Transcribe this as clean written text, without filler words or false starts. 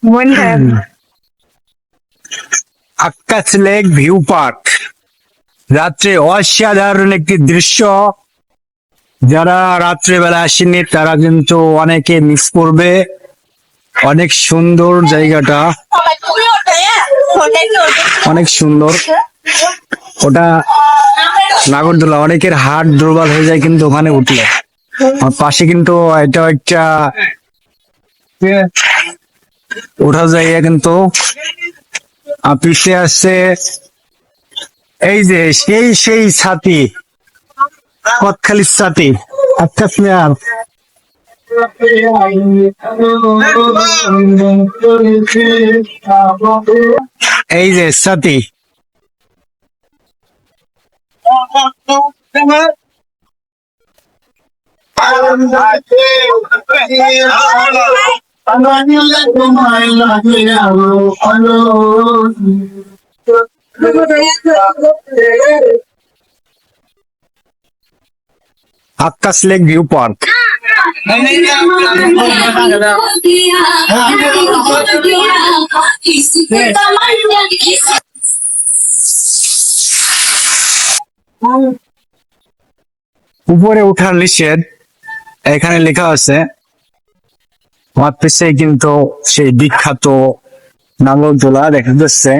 মন খারাপ। Akkas lake view park, রাত্রে অসাধারণ একটি দৃশ্য। যারা রাত্রেবেলা আসেনি তারা কিন্তু অনেকে মিস করবে। অনেক সুন্দর জায়গাটা, অনেক সুন্দর। ওটা নাগরদোলা, অনেকের হাট দুর্বল হয়ে যায় কিন্তু ওখানে উঠলে। আর পাশে কিন্তু এটা একটা ওঠা জায়গা কিন্তু। আর পিছিয়ে আসছে এই যে সেই ছাতি, কতখালির ছাতি। আচ্ছা স্নেহাল, এই যে ছাতি। Akkas lake view park. উপরে ওঠার নিষেধ এখানে লেখা আছে। আমার পিছে কিন্তু সেই বিখ্যাত নাগরদোলা দেখা যাচ্ছে।